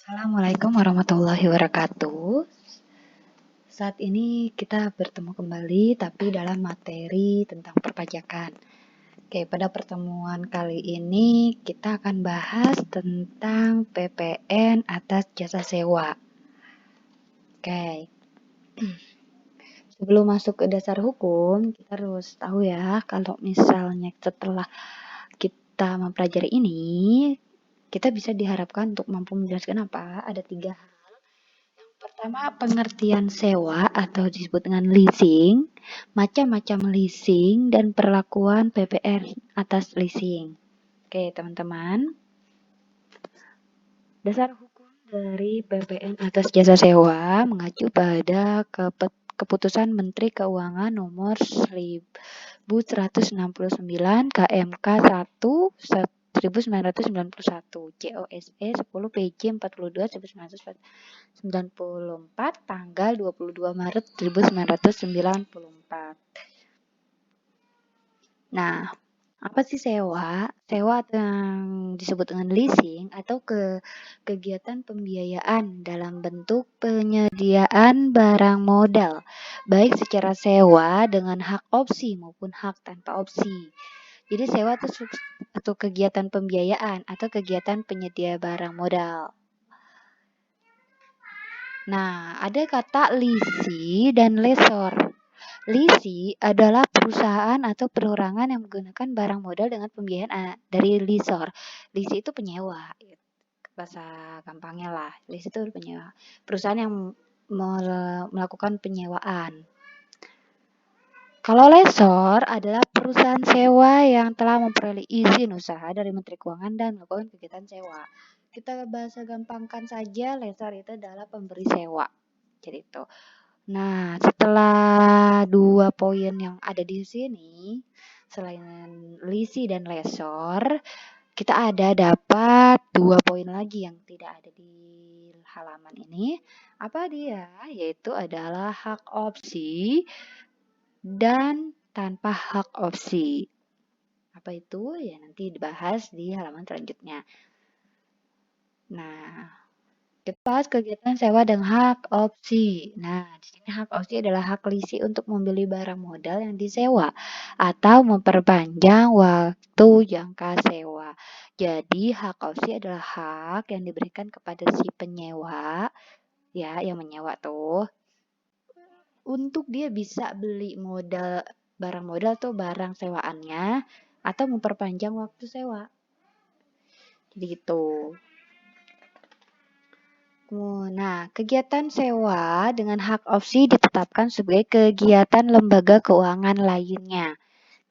Assalamualaikum warahmatullahi wabarakatuh. Saat ini kita bertemu kembali tapi dalam materi tentang perpajakan. Oke, pada pertemuan kali ini kita akan bahas tentang PPN atas jasa sewa. Oke. Sebelum masuk ke dasar hukum, kita harus tahu ya kalau misalnya setelah kita mempelajari ini, kita bisa diharapkan untuk mampu menjelaskan apa? Ada 3 hal. Pertama, pengertian sewa atau disebut dengan leasing, macam-macam leasing, dan perlakuan PPN atas leasing. Oke, teman-teman. Dasar hukum dari PPN atas jasa sewa mengacu pada Keputusan Menteri Keuangan Nomor 1169 KMK 1991 COSE 10 PJ 42 1994 tanggal 22 Maret 1994. Nah, apa sih sewa? Sewa yang disebut dengan leasing atau kegiatan pembiayaan dalam bentuk penyediaan barang modal, baik secara sewa dengan hak opsi maupun hak tanpa opsi. Jadi sewa itu kegiatan pembiayaan atau kegiatan penyedia barang modal. Nah, ada kata leasing dan lessor. Leasing adalah perusahaan atau perorangan yang menggunakan barang modal dengan pembiayaan dari lessor. Leasing itu penyewa, bahasa gampangnya lah. Leasing itu penyewa. Perusahaan yang melakukan penyewaan. Kalau lessor adalah perusahaan sewa yang telah memperoleh izin usaha dari Menteri Keuangan dan melakukan kegiatan sewa. Kita bahasa gampangkan saja, lessor itu adalah pemberi sewa. Jadi itu. Nah, setelah 2 poin yang ada di sini, selain leasing dan lessor, kita dapat 2 poin lagi yang tidak ada di halaman ini. Apa dia? Yaitu adalah hak opsi dan tanpa hak opsi. Apa itu? Ya nanti dibahas di halaman selanjutnya. Nah, kita bahas kegiatan sewa dengan hak opsi. Nah, di sini hak opsi adalah hak leasing untuk membeli barang modal yang disewa atau memperpanjang waktu jangka sewa. Jadi, hak opsi adalah hak yang diberikan kepada si penyewa, ya, yang menyewa tuh, untuk dia bisa beli barang modal atau barang sewaannya atau memperpanjang waktu sewa. Jadi gitu. Nah, kegiatan sewa dengan hak opsi ditetapkan sebagai kegiatan lembaga keuangan lainnya.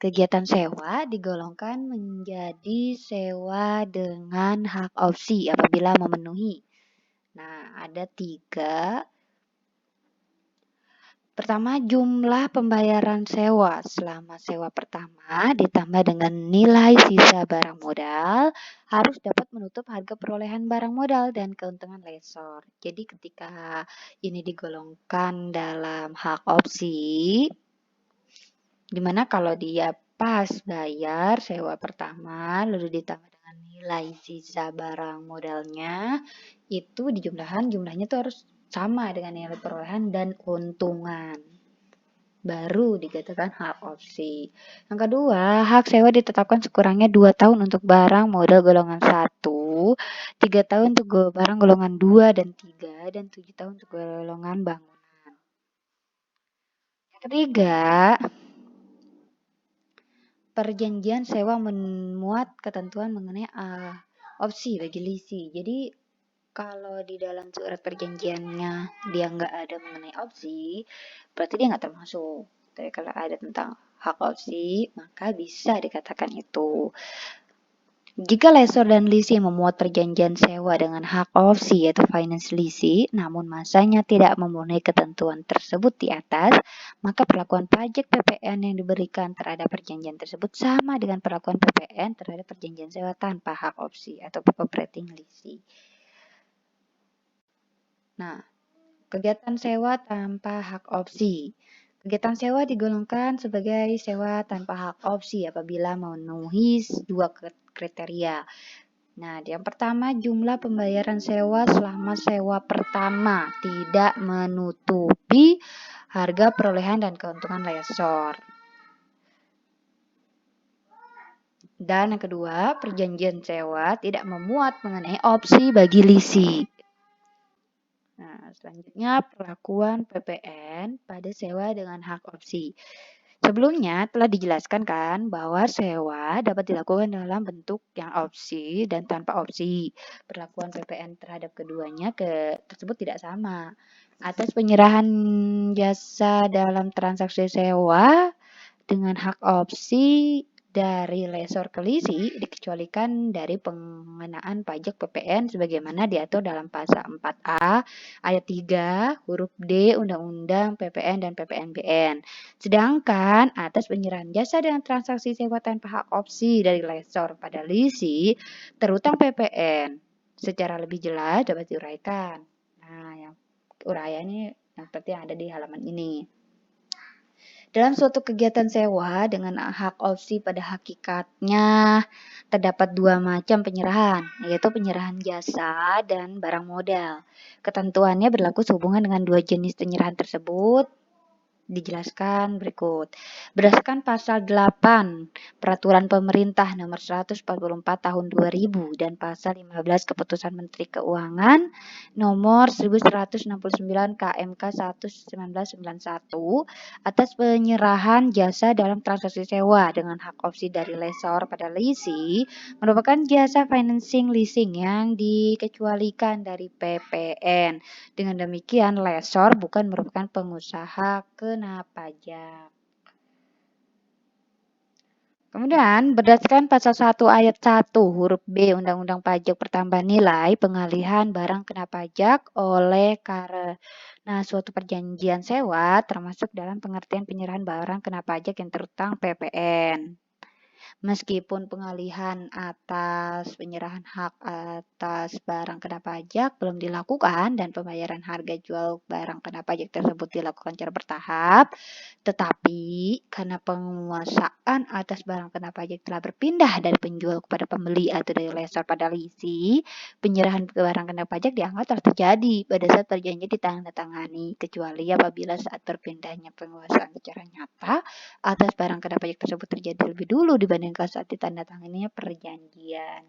Kegiatan sewa digolongkan menjadi sewa dengan hak opsi apabila memenuhi. Nah, ada 3. Pertama, jumlah pembayaran sewa selama sewa pertama ditambah dengan nilai sisa barang modal harus dapat menutup harga perolehan barang modal dan keuntungan lessor. Jadi ketika ini digolongkan dalam hak opsi, dimana kalau dia pas bayar sewa pertama lalu ditambah dengan nilai sisa barang modalnya, itu jumlahnya itu harus sama dengan nilai perolehan dan keuntungan. Baru dikatakan hak opsi. Yang kedua, hak sewa ditetapkan sekurangnya 2 tahun untuk barang modal golongan 1, 3 tahun untuk barang golongan 2 dan 3, dan 7 tahun untuk golongan bangunan. Yang ketiga, perjanjian sewa memuat ketentuan mengenai opsi bagi leasing. Jadi kalau di dalam surat perjanjiannya dia nggak ada mengenai opsi, berarti dia nggak termasuk. Tapi kalau ada tentang hak opsi, maka bisa dikatakan itu. Jika lessor dan leasing memuat perjanjian sewa dengan hak opsi yaitu finance leasing, namun masanya tidak memenuhi ketentuan tersebut di atas, maka perlakuan pajak PPN yang diberikan terhadap perjanjian tersebut sama dengan perlakuan PPN terhadap perjanjian sewa tanpa hak opsi atau operating leasing. Nah, kegiatan sewa tanpa hak opsi. Kegiatan sewa digolongkan sebagai sewa tanpa hak opsi apabila memenuhi 2 kriteria. Nah, yang pertama jumlah pembayaran sewa selama sewa pertama tidak menutupi harga perolehan dan keuntungan lessor. Dan yang kedua, perjanjian sewa tidak memuat mengenai opsi bagi lisi. Nah, selanjutnya perlakuan PPN pada sewa dengan hak opsi. Sebelumnya telah dijelaskan kan bahwa sewa dapat dilakukan dalam bentuk yang opsi dan tanpa opsi. Perlakuan PPN terhadap keduanya tersebut tidak sama. Atas penyerahan jasa dalam transaksi sewa dengan hak opsi dari lessor ke lisi dikecualikan dari pengenaan pajak PPN sebagaimana diatur dalam pasal 4A ayat 3 huruf D Undang-Undang PPN dan PPNBN. Sedangkan atas penyerahan jasa dengan transaksi sewa tanpa hak opsi dari lessor pada lisi terutang PPN secara lebih jelas dapat diuraikan. Nah, yang uraian ini yang seperti yang ada di halaman ini. Dalam suatu kegiatan sewa dengan hak opsi pada hakikatnya terdapat dua macam penyerahan, yaitu penyerahan jasa dan barang modal. Ketentuannya berlaku sehubungan dengan dua jenis penyerahan tersebut dijelaskan berikut. Berdasarkan pasal 8 Peraturan Pemerintah Nomor 144 Tahun 2000 dan pasal 15 Keputusan Menteri Keuangan Nomor 1169 KMK 1/1991 atas penyerahan jasa dalam transaksi sewa dengan hak opsi dari lessor pada lisi merupakan jasa financing leasing yang dikecualikan dari PPN. Dengan demikian, lessor bukan merupakan pengusaha kena pajak. Kemudian, berdasarkan pasal 1 ayat 1 huruf B Undang-Undang Pajak Pertambahan Nilai, pengalihan barang kena pajak oleh karena suatu perjanjian sewa termasuk dalam pengertian penyerahan barang kena pajak yang terutang PPN. Meskipun pengalihan atas penyerahan hak atas barang kena pajak belum dilakukan dan pembayaran harga jual barang kena pajak tersebut dilakukan secara bertahap, tetapi karena penguasaan atas barang kena pajak telah berpindah dari penjual kepada pembeli atau dari lessor pada lisi, penyerahan barang kena pajak dianggap telah terjadi pada saat perjanjian ditandatangani, kecuali apabila saat berpindahnya penguasaan secara nyata atas barang kena pajak tersebut terjadi lebih dulu dibandingkan saat ditandatanganinya perjanjian.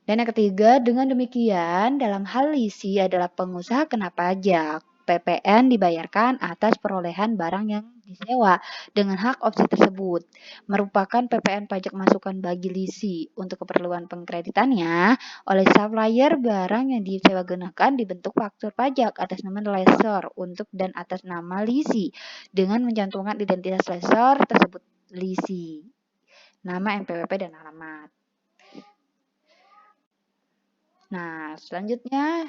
Dan yang ketiga, dengan demikian dalam hal lisi adalah pengusaha kena pajak. PPN dibayarkan atas perolehan barang yang disewa dengan hak opsi tersebut. Merupakan PPN pajak masukan bagi lisi untuk keperluan pengkreditannya oleh supplier barang yang disewa gunakan dibentuk faktur pajak atas nama lessor untuk dan atas nama lisi dengan mencantumkan identitas lessor tersebut lisi, nama NPWP dan alamat. Nah, selanjutnya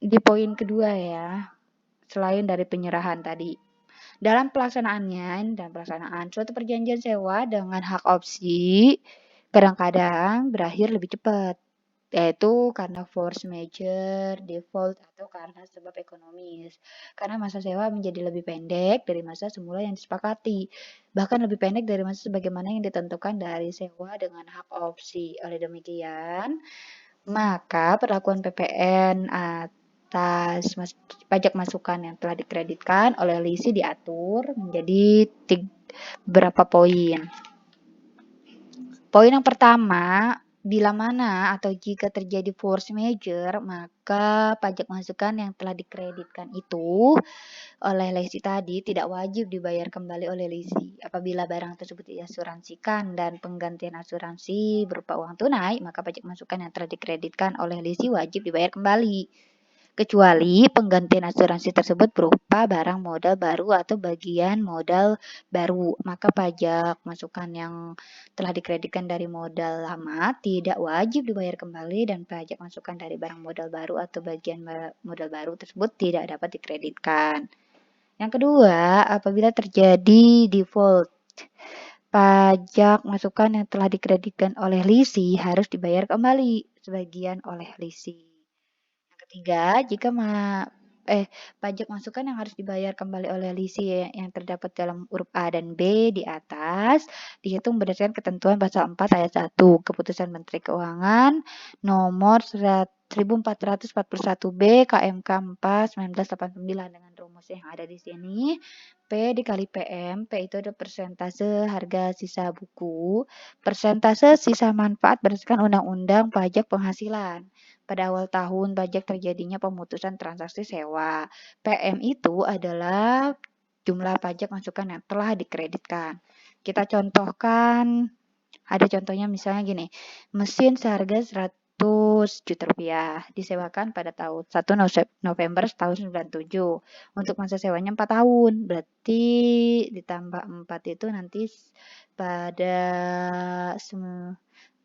di poin kedua ya, selain dari penyerahan tadi. Dalam pelaksanaan suatu perjanjian sewa dengan hak opsi kadang-kadang berakhir lebih cepat, yaitu karena force majeure, default, atau karena sebab ekonomis. Karena masa sewa menjadi lebih pendek dari masa semula yang disepakati, bahkan lebih pendek dari masa sebagaimana yang ditentukan dari sewa dengan hak opsi. Oleh demikian, maka perlakuan PPN atas pajak masukan yang telah dikreditkan oleh lisi diatur menjadi beberapa poin. Poin yang pertama, bila mana atau jika terjadi force majeure, maka pajak masukan yang telah dikreditkan itu oleh lisi tadi tidak wajib dibayar kembali oleh lisi. Apabila barang tersebut diasuransikan dan penggantian asuransi berupa uang tunai, maka pajak masukan yang telah dikreditkan oleh lisi wajib dibayar kembali. Kecuali penggantian asuransi tersebut berupa barang modal baru atau bagian modal baru, maka pajak masukan yang telah dikreditkan dari modal lama tidak wajib dibayar kembali dan pajak masukan dari barang modal baru atau bagian modal baru tersebut tidak dapat dikreditkan. Yang kedua, apabila terjadi default, pajak masukan yang telah dikreditkan oleh lisi harus dibayar kembali sebagian oleh lisi. Yang ketiga, jika pajak masukan yang harus dibayar kembali oleh lisi yang terdapat dalam huruf A dan B di atas dihitung berdasarkan ketentuan pasal 4 ayat 1 Keputusan Menteri Keuangan nomor 1441B KMK 4 1989 dengan rumus yang ada di sini. P dikali PM, P itu ada persentase harga sisa buku, persentase sisa manfaat berdasarkan Undang-Undang Pajak Penghasilan. Pada awal tahun pajak terjadinya pemutusan transaksi sewa. PM itu adalah jumlah pajak masukan yang telah dikreditkan. Kita contohkan, ada contohnya misalnya gini, mesin seharga 100 juta rupiah disewakan pada tahun 1 November tahun 97. Untuk masa sewanya 4 tahun, berarti ditambah 4 itu nanti pada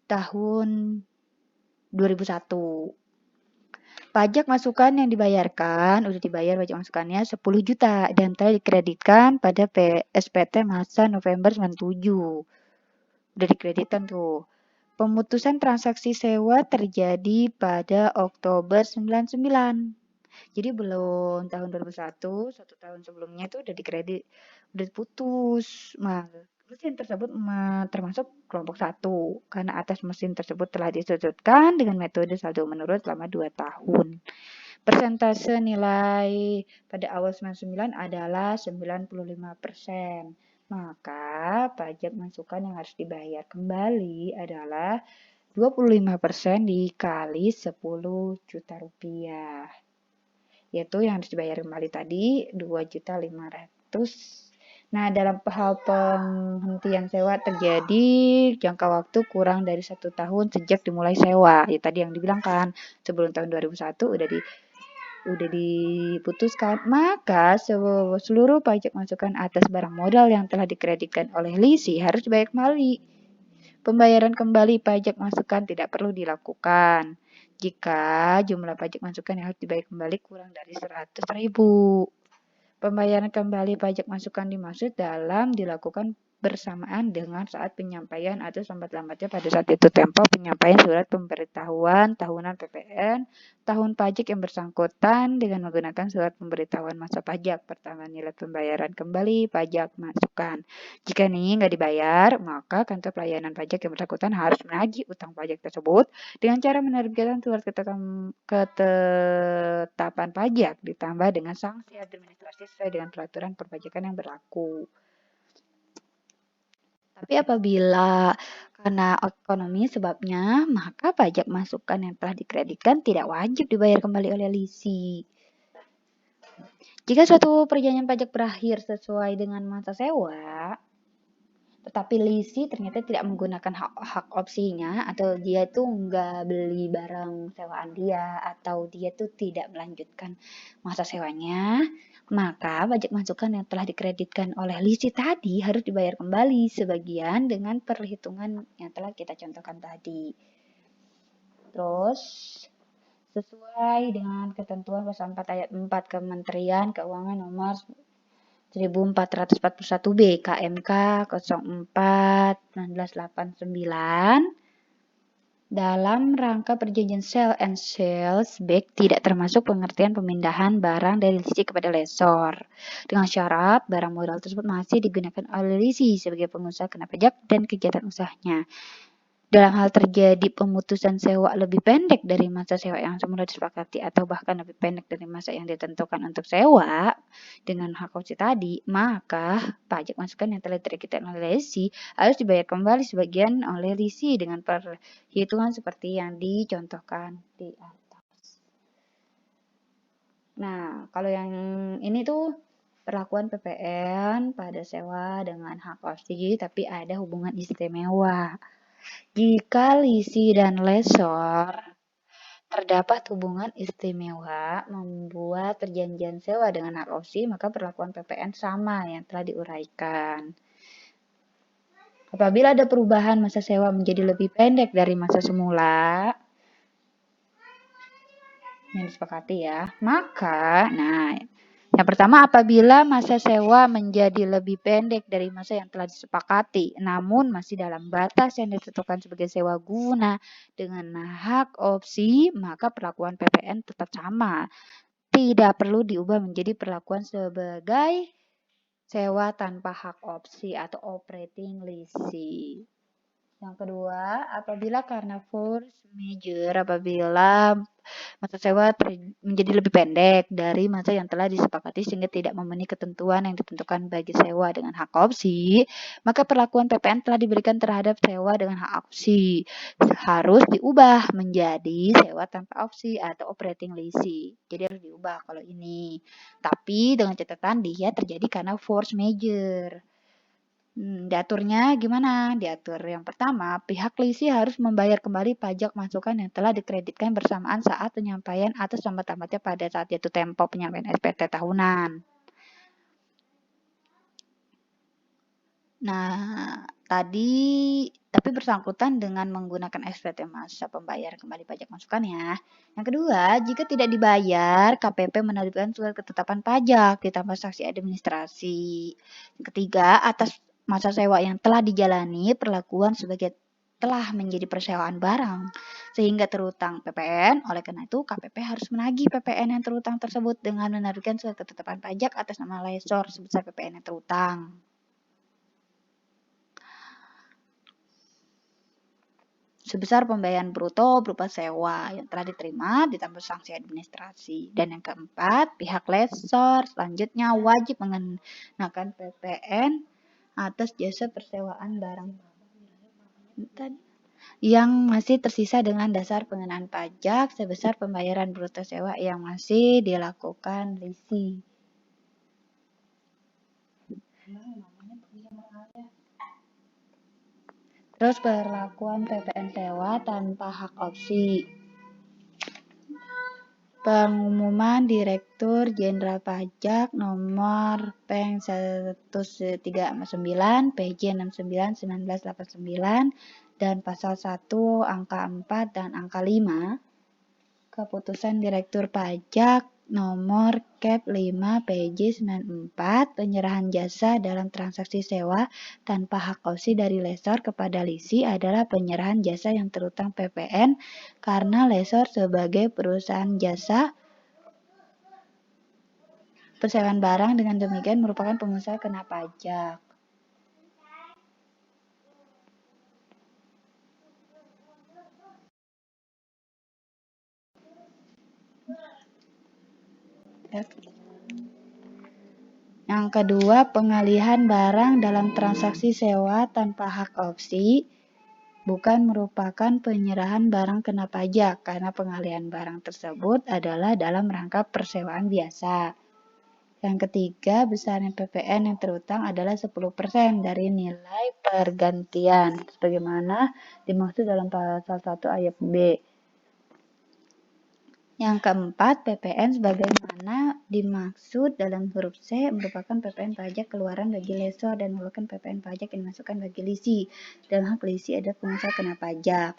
tahun 2001. Pajak masukan yang dibayarkan, udah dibayar pajak masukannya 10 juta dan telah dikreditkan pada SPT masa November 97. Udah dikreditkan tuh. Pemutusan transaksi sewa terjadi pada Oktober 99. Jadi belum tahun 2001, 1 tahun sebelumnya itu udah dikredit, udah putus. Nah, mesin tersebut termasuk kelompok 1 karena atas mesin tersebut telah disudutkan dengan metode saldo menurun selama 2 tahun. Persentase nilai pada awal 99 adalah 95%. Maka pajak masukan yang harus dibayar kembali adalah 25% dikali 10 juta rupiah. Yaitu yang harus dibayar kembali tadi 2.500.000. Nah, dalam hal penghentian sewa terjadi jangka waktu kurang dari 1 tahun sejak dimulai sewa. Ya tadi yang dibilang kan, sebelum tahun 2001 udah diputuskan, maka seluruh pajak masukan atas barang modal yang telah dikreditkan oleh lisi harus dibayar kembali. Pembayaran kembali pajak masukan tidak perlu dilakukan jika jumlah pajak masukan yang harus dibayar kembali kurang dari 100.000. Pembayaran kembali pajak masukan dimaksud dalam dilakukan bersamaan dengan saat penyampaian atau lambat-lambatnya pada saat itu tempo penyampaian surat pemberitahuan tahunan PPN tahun pajak yang bersangkutan dengan menggunakan surat pemberitahuan masa pajak pertama nilai pembayaran kembali pajak masukan. Jika ini nggak dibayar, maka kantor pelayanan pajak yang bersangkutan harus menagih utang pajak tersebut dengan cara menerbitkan surat ketetapan pajak ditambah dengan sanksi administrasi sesuai dengan peraturan perpajakan yang berlaku. Tapi apabila karena ekonomi sebabnya, maka pajak masukan yang telah dikreditkan tidak wajib dibayar kembali oleh lisi. Jika suatu perjanjian pajak berakhir sesuai dengan masa sewa, tetapi lisi ternyata tidak menggunakan hak opsinya atau dia tuh nggak beli barang sewaan dia atau dia tuh tidak melanjutkan masa sewanya, maka pajak masukan yang telah dikreditkan oleh lisi tadi harus dibayar kembali sebagian dengan perhitungan yang telah kita contohkan tadi. Terus sesuai dengan ketentuan pasal 4 ayat 4 Kementerian Keuangan nomor 1441B KMK 04 1989 dalam rangka perjanjian sell and sales back tidak termasuk pengertian pemindahan barang dari lisi kepada lessor dengan syarat barang modal tersebut masih digunakan oleh lisi sebagai pengusaha kena pajak dan kegiatan usahanya. Dalam hal terjadi pemutusan sewa lebih pendek dari masa sewa yang semula disepakati atau bahkan lebih pendek dari masa yang ditentukan untuk sewa dengan hak opsi tadi, maka pajak masukan yang telah dikreditkan oleh lisi harus dibayar kembali sebagian oleh lisi dengan perhitungan seperti yang dicontohkan di atas. Nah, kalau yang ini tuh perlakuan PPN pada sewa dengan hak opsi tapi ada hubungan istimewa. Jika lisi dan lessor terdapat hubungan istimewa membuat perjanjian sewa dengan hak opsi, maka perlakuan PPN sama yang telah diuraikan. Apabila ada perubahan masa sewa menjadi lebih pendek dari masa semula yang disepakati ya, maka yang pertama, apabila masa sewa menjadi lebih pendek dari masa yang telah disepakati, namun masih dalam batas yang ditentukan sebagai sewa guna dengan hak opsi, maka perlakuan PPN tetap sama. tidak perlu diubah menjadi perlakuan sebagai sewa tanpa hak opsi atau operating lease. Yang kedua, apabila karena force majeure, apabila masa sewa menjadi lebih pendek dari masa yang telah disepakati sehingga tidak memenuhi ketentuan yang ditentukan bagi sewa dengan hak opsi, maka perlakuan PPN telah diberikan terhadap sewa dengan hak opsi harus diubah menjadi sewa tanpa opsi atau operating lease. Jadi harus diubah kalau ini. Tapi dengan catatan dia terjadi karena force majeure. Diaturnya gimana? Diatur yang pertama, pihak lisi harus membayar kembali pajak masukan yang telah dikreditkan bersamaan saat penyampaian atau tamat-tamatnya pada saat jatuh tempo penyampaian SPT tahunan. Nah, tapi bersangkutan dengan menggunakan SPT masa pembayaran kembali pajak masukan ya. Yang kedua, jika tidak dibayar, KPP menerbitkan surat ketetapan pajak ditambah saksi administrasi. Yang ketiga, atas masa sewa yang telah dijalani, perlakuan sebagai telah menjadi persewaan barang sehingga terutang PPN. Oleh karena itu, KPP harus menagih PPN yang terutang tersebut dengan menerbitkan surat ketetapan pajak atas nama lessor sebesar PPN yang terutang. Sebesar pembayaran bruto berupa sewa yang telah diterima ditambah sanksi administrasi. Dan yang keempat, pihak lessor selanjutnya wajib mengenakan PPN atas jasa persewaan barang yang masih tersisa dengan dasar pengenaan pajak sebesar pembayaran bruto sewa yang masih dilakukan lisi. Terus perlakuan PPN sewa tanpa hak opsi. Pengumuman Direktur Jenderal Pajak Nomor Peng 139 PJ 69 1989 dan Pasal 1 Angka 4 dan Angka 5 Keputusan Direktur Pajak Nomor Kep 5 PJ 94 penyerahan jasa dalam transaksi sewa tanpa hak opsi dari lessor kepada lisi adalah penyerahan jasa yang terutang PPN karena lessor sebagai perusahaan jasa persewaan barang dengan demikian merupakan pengusaha kena pajak. Yang kedua, pengalihan barang dalam transaksi sewa tanpa hak opsi bukan merupakan penyerahan barang kena pajak karena pengalihan barang tersebut adalah dalam rangka persewaan biasa. Yang ketiga, besaran PPN yang terutang adalah 10% dari nilai pergantian sebagaimana dimaksud dalam pasal 1 ayat B. Yang keempat, PPN sebagaimana dimaksud dalam huruf C merupakan PPN pajak keluaran bagi lessor dan merupakan PPN pajak yang dimasukkan bagi lisi. Dalam hak lisi adalah pengusaha kena pajak.